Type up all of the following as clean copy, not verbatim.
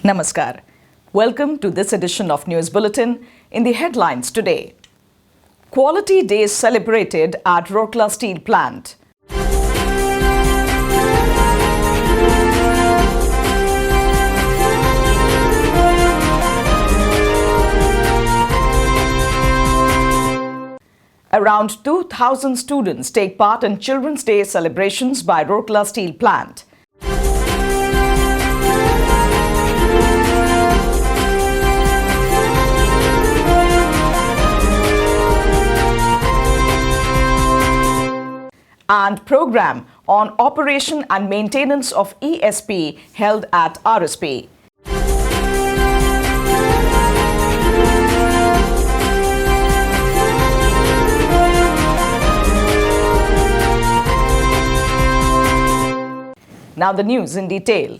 Namaskar. Welcome to this edition of News Bulletin. In the headlines today, Quality Days celebrated at Rourkela Steel Plant. Around 2,000 students take part in Children's Day celebrations by Rourkela Steel Plant. And program on operation and maintenance of ESP held at RSTV. Now the news in detail.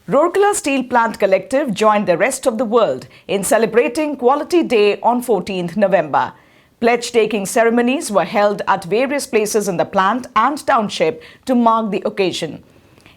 Rourkela Steel Plant Collective joined the rest of the world in celebrating Quality Day on 14th November. Pledge-taking ceremonies were held at various places in the plant and township to mark the occasion.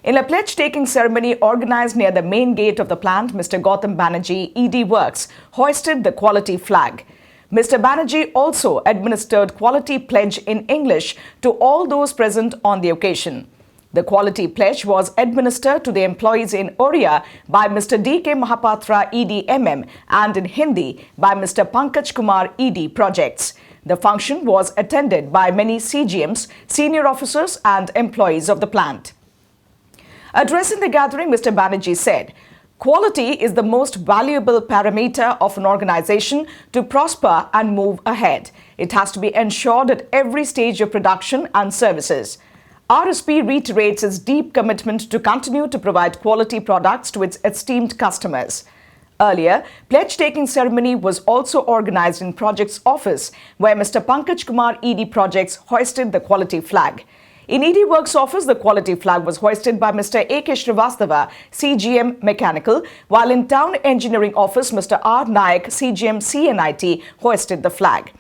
In a pledge-taking ceremony organized near the main gate of the plant, Mr. Gautam Banerjee, ED Works, hoisted the quality flag. Mr. Banerjee also administered quality pledge in English to all those present on the occasion. The quality pledge was administered to the employees in Oriya by Mr. D.K. Mahapatra, ED-MM, and in Hindi by Mr. Pankaj Kumar, ED Projects. The function was attended by many CGMs, senior officers and employees of the plant. Addressing the gathering, Mr. Banerjee said, "Quality is the most valuable parameter of an organization to prosper and move ahead. It has to be ensured at every stage of production and services." RSP reiterates its deep commitment to continue to provide quality products to its esteemed customers. Earlier, pledge-taking ceremony was also organized in Projects Office, where Mr. Pankaj Kumar, ED Projects, hoisted the quality flag. In ED Works Office, the quality flag was hoisted by Mr. A.K. Srivastava, CGM Mechanical, while in Town Engineering Office, Mr. R. Nayak, CGM CNIT, hoisted the flag.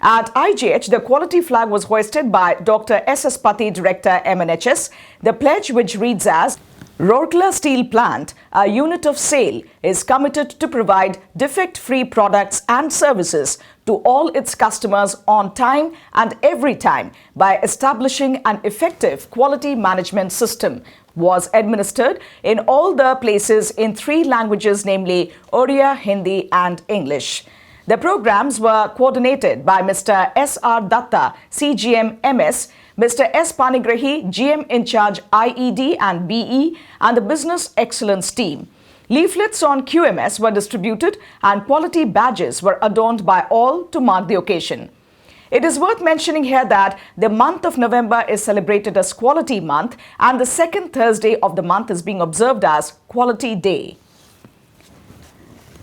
At IGH, the quality flag was hoisted by Dr. S.S. Pati, Director, MNHS. The pledge, which reads as, "Rourkela Steel Plant, a unit of SAIL, is committed to provide defect-free products and services to all its customers on time and every time by establishing an effective quality management system," was administered in all the places in 3 languages, namely Oriya, Hindi and English. The programs were coordinated by Mr. S.R. Datta, CGM MS, Mr. S. Panigrahi, GM in charge IED and BE, and the Business Excellence team. Leaflets on QMS were distributed and quality badges were adorned by all to mark the occasion. It is worth mentioning here that the month of November is celebrated as Quality Month and the second Thursday of the month is being observed as Quality Day.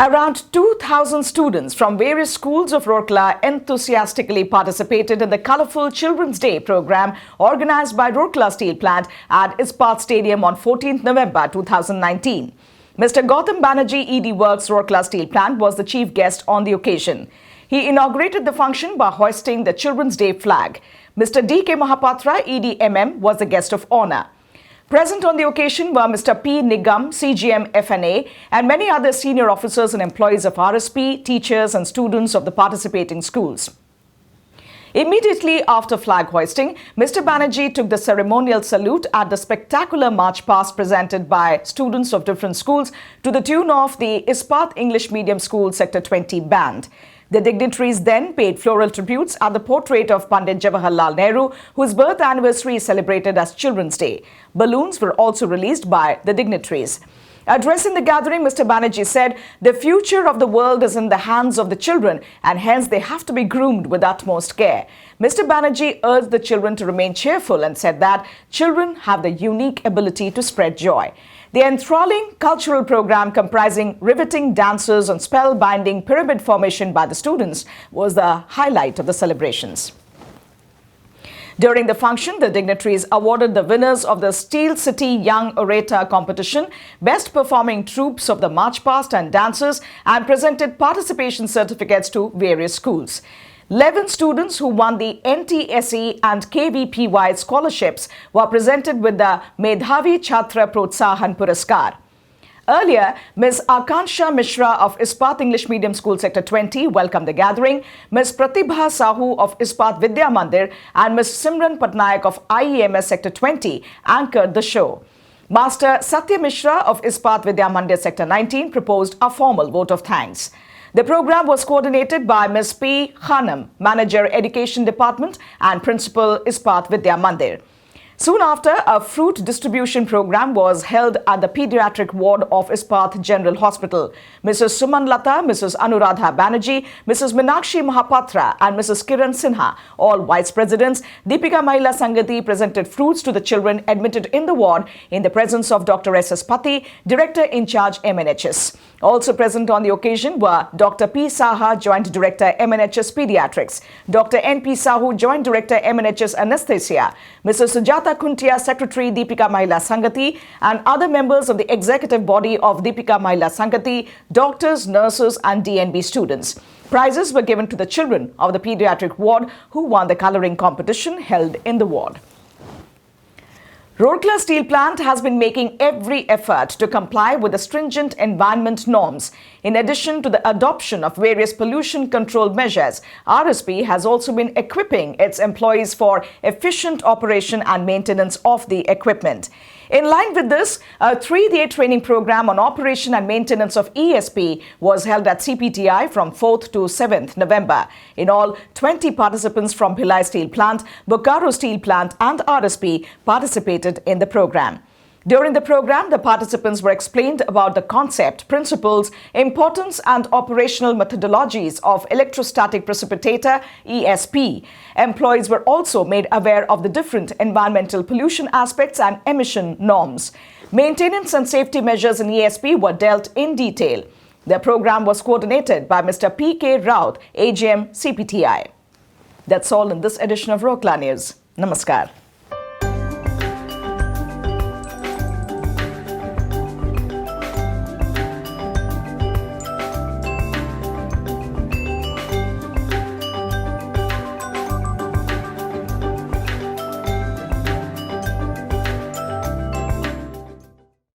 Around 2,000 students from various schools of Rourkela enthusiastically participated in the colourful Children's Day program organized by Rourkela Steel Plant at Ispat Stadium on 14th November 2019. Mr. Gautam Banerjee, ED Works, Rourkela Steel Plant, was the chief guest on the occasion. He inaugurated the function by hoisting the Children's Day flag. Mr. D.K. Mahapatra, ED-MM, was the guest of honour. Present on the occasion were Mr. P. Nigam, CGM FNA, and many other senior officers and employees of RSP, teachers and students of the participating schools. Immediately after flag hoisting, Mr. Banerjee took the ceremonial salute at the spectacular march past presented by students of different schools to the tune of the Ispat English Medium School Sector 20 band. The dignitaries then paid floral tributes at the portrait of Pandit Jawaharlal Nehru, whose birth anniversary is celebrated as Children's Day. Balloons were also released by the dignitaries. Addressing the gathering, Mr. Banerjee said, "The future of the world is in the hands of the children and hence they have to be groomed with utmost care." Mr. Banerjee urged the children to remain cheerful and said that children have the unique ability to spread joy. The enthralling cultural program comprising riveting dances and spellbinding pyramid formation by the students was the highlight of the celebrations. During the function, the dignitaries awarded the winners of the Steel City Young Orator competition, best performing troops of the march past and dancers, and presented participation certificates to various schools. 11 students who won the NTSE and KVPY scholarships were presented with the Medhavi Chhatra Protsahan Puraskar. Earlier, Ms. Akansha Mishra of Ispat English Medium School Sector 20 welcomed the gathering. Ms. Pratibha Sahu of Ispat Vidya Mandir and Ms. Simran Patnaik of IEMS Sector 20 anchored the show. Master Satya Mishra of Ispat Vidya Mandir Sector 19 proposed a formal vote of thanks. The program was coordinated by Ms. P. Khanam, Manager Education Department and Principal Ispat Vidya Mandir. Soon after, a fruit distribution program was held at the pediatric ward of Ispat General Hospital. Mrs. Suman Lata, Mrs. Anuradha Banerjee, Mrs. Meenakshi Mahapatra and Mrs. Kiran Sinha, all vice presidents, Deepika Mahila Sangati presented fruits to the children admitted in the ward in the presence of Dr. S.S. Pati, Director in charge MNHS. Also present on the occasion were Dr. P. Saha, Joint Director MNHS Pediatrics, Dr. N.P. Sahu, Joint Director MNHS Anesthesia, Mrs. Sujata Kuntia, Secretary Deepika Mahila Sangati, and other members of the executive body of Deepika Mahila Sangati, doctors, nurses and DNB students. Prizes were given to the children of the pediatric ward who won the colouring competition held in the ward. Rourkela Steel Plant has been making every effort to comply with the stringent environment norms. In addition to the adoption of various pollution control measures, RSP has also been equipping its employees for efficient operation and maintenance of the equipment. In line with this, a 3-day training program on operation and maintenance of ESP was held at CPTI from 4th to 7th November. In all, 20 participants from Bhilai Steel Plant, Bokaro Steel Plant and RSP participated in the program. During the program, the participants were explained about the concept, principles, importance and operational methodologies of electrostatic precipitator (ESP). Employees were also made aware of the different environmental pollution aspects and emission norms. Maintenance and safety measures in ESP were dealt in detail. The program was coordinated by Mr. P.K. Raut, AGM, CPTI. That's all in this edition of Rourkela News. Namaskar.